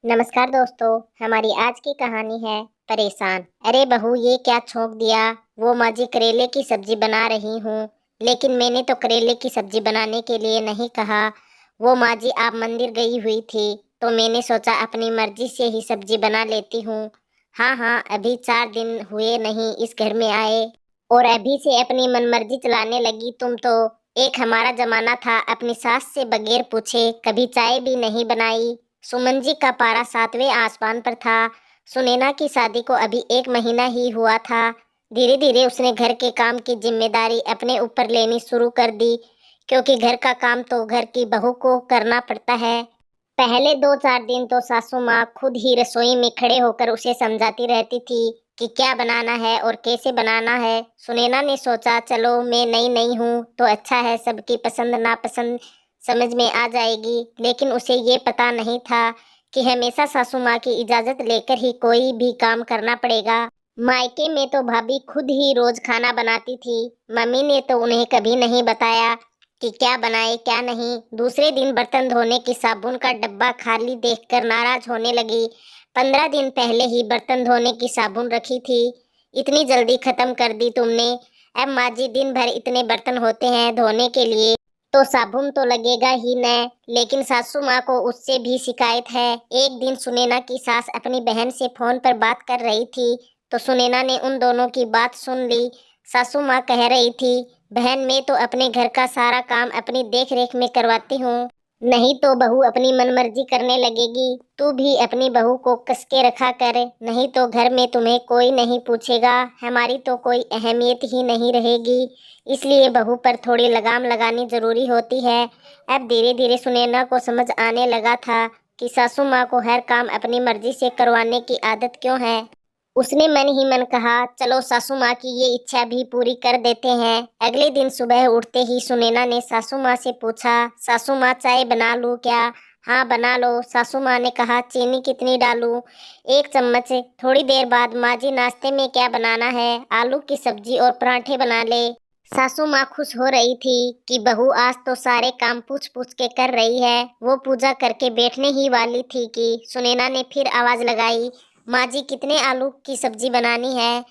नमस्कार दोस्तों। हमारी आज की कहानी है परेशान। अरे बहू, ये क्या छोंक दिया। वो माँ जी करेले की सब्जी बना रही हूँ, लेकिन मैंने तो करेले की सब्जी बनाने के लिए नहीं कहा। वो माँ जी आप मंदिर गई हुई थी, तो मैंने सोचा अपनी मर्जी से ही सब्जी बना लेती हूँ। हाँ हाँ, अभी 4 दिन हुए नहीं इस घर में आए, और अभी से अपनी मनमर्जी चलाने लगी तुम तो। एक हमारा जमाना था अपनी सास से बगैर पूछे कभी चाय भी नहीं बनाई। सुमन जी का पारा 7वें आसमान पर था। सुनैना की शादी को अभी 1 महीना ही हुआ था। धीरे धीरे उसने घर के काम की जिम्मेदारी अपने ऊपर लेनी शुरू कर दी, क्योंकि घर का काम तो घर की बहू को करना पड़ता है। पहले 2-4 दिन तो सासू माँ खुद ही रसोई में खड़े होकर उसे समझाती रहती थी कि क्या बनाना है और कैसे बनाना है। सुनैना ने सोचा चलो मैं नई नई हूँ तो अच्छा है, सबकी पसंद नापसंद समझ में आ जाएगी। लेकिन उसे ये पता नहीं था कि हमेशा सासू माँ की इजाजत लेकर ही कोई भी काम करना पड़ेगा। मायके में तो भाभी खुद ही रोज खाना बनाती थी। मम्मी ने तो उन्हें कभी नहीं बताया कि क्या बनाए क्या नहीं। दूसरे दिन बर्तन धोने की साबुन का डब्बा खाली देखकर नाराज होने लगी। 15 दिन पहले ही बर्तन धोने की साबुन रखी थी, इतनी जल्दी खत्म कर दी तुमने। अब माँ जी दिन भर इतने बर्तन होते हैं धोने के लिए, तो साबुन तो लगेगा ही न। लेकिन सासू माँ को उससे भी शिकायत है। एक दिन सुनैना की सास अपनी बहन से फोन पर बात कर रही थी, तो सुनैना ने उन दोनों की बात सुन ली। सासू माँ कह रही थी, बहन मैं तो अपने घर का सारा काम अपनी देख रेख में करवाती हूँ, नहीं तो बहू अपनी मनमर्जी करने लगेगी। तू भी अपनी बहू को कस के रखा कर, नहीं तो घर में तुम्हें कोई नहीं पूछेगा, हमारी तो कोई अहमियत ही नहीं रहेगी। इसलिए बहू पर थोड़ी लगाम लगानी जरूरी होती है। अब धीरे धीरे सुनैना को समझ आने लगा था कि सासू माँ को हर काम अपनी मर्जी से करवाने की आदत क्यों है। उसने मन ही मन कहा चलो सासू माँ की ये इच्छा भी पूरी कर देते हैं। अगले दिन सुबह उठते ही सुनैना ने सासू माँ से पूछा, सासू माँ चाय बना लूं क्या। हाँ बना लो, सासू माँ ने कहा। चीनी कितनी डालूं। 1 चम्मच। थोड़ी देर बाद माँ जी नाश्ते में क्या बनाना है। आलू की सब्जी और पराठे बना ले। सासू माँ खुश हो रही थी कि बहू आज तो सारे काम पूछ पूछ के कर रही है। वो पूजा करके बैठने ही वाली थी कि सुनैना ने फिर आवाज लगाई, माँ जी कितने आलू की सब्जी बनानी है।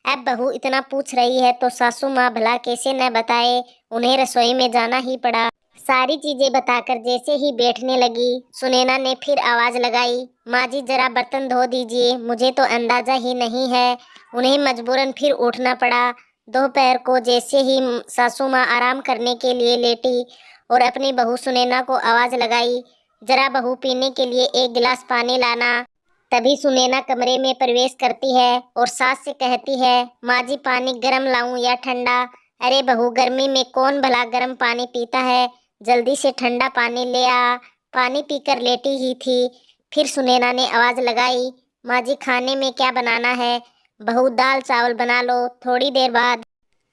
अब बहू इतना पूछ रही है तो सासू माँ भला कैसे न बताए। उन्हें रसोई में जाना ही पड़ा। सारी चीजें बताकर जैसे ही बैठने लगी, सुनैना ने फिर आवाज लगाई, माँ जी जरा बर्तन धो दीजिए, मुझे तो अंदाजा ही नहीं है। उन्हें मजबूरन फिर उठना पड़ा। दोपहर को जैसे ही सासू माँ आराम करने के लिए लेटी और अपनी बहू सुनैना को आवाज लगाई, जरा बहू पीने के लिए 1 गिलास पानी लाना। तभी सुनैना कमरे में प्रवेश करती है और सास से कहती है, माँ जी पानी गर्म लाऊं या ठंडा। अरे बहू, गर्मी में कौन भला गर्म पानी पीता है, जल्दी से ठंडा पानी ले आ। पानी पीकर लेटी ही थी, फिर सुनैना ने आवाज लगाई, माँ जी खाने में क्या बनाना है। बहू दाल चावल बना लो। थोड़ी देर बाद,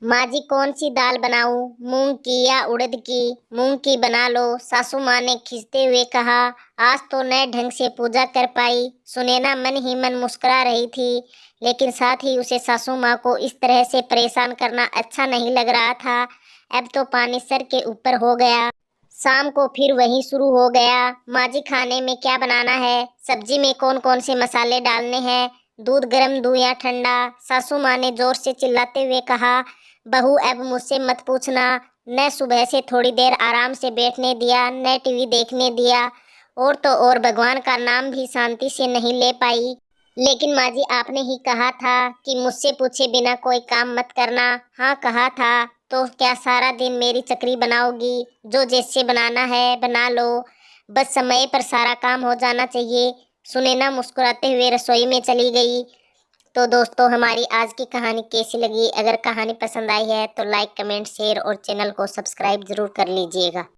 माँ जी कौन सी दाल बनाऊं, मूंग की या उड़द की। मूंग की बना लो, सासू माँ ने खींचते हुए कहा। आज तो नए ढंग से पूजा कर पाई। सुनैना मन ही मन मुस्कुरा रही थी, लेकिन साथ ही उसे सासू माँ को इस तरह से परेशान करना अच्छा नहीं लग रहा था। अब तो पानी सर के ऊपर हो गया। शाम को फिर वही शुरू हो गया। माँ जी खाने में क्या बनाना है, सब्जी में कौन कौन से मसाले डालने हैं, दूध गर्म दूं या ठंडा। सासू माँ ने जोर से चिल्लाते हुए कहा, बहू अब मुझसे मत पूछना। न सुबह से थोड़ी देर आराम से बैठने दिया, न टीवी देखने दिया, और तो और भगवान का नाम भी शांति से नहीं ले पाई। लेकिन माँ जी आपने ही कहा था कि मुझसे पूछे बिना कोई काम मत करना। हाँ कहा था, तो क्या सारा दिन मेरी चक्री बनाओगी। जो जैसे बनाना है बना लो, बस समय पर सारा काम हो जाना चाहिए। सुनैना मुस्कुराते हुए रसोई में चली गई। तो दोस्तों, हमारी आज की कहानी कैसी लगी। अगर कहानी पसंद आई है तो लाइक कमेंट शेयर और चैनल को सब्सक्राइब जरूर कर लीजिएगा।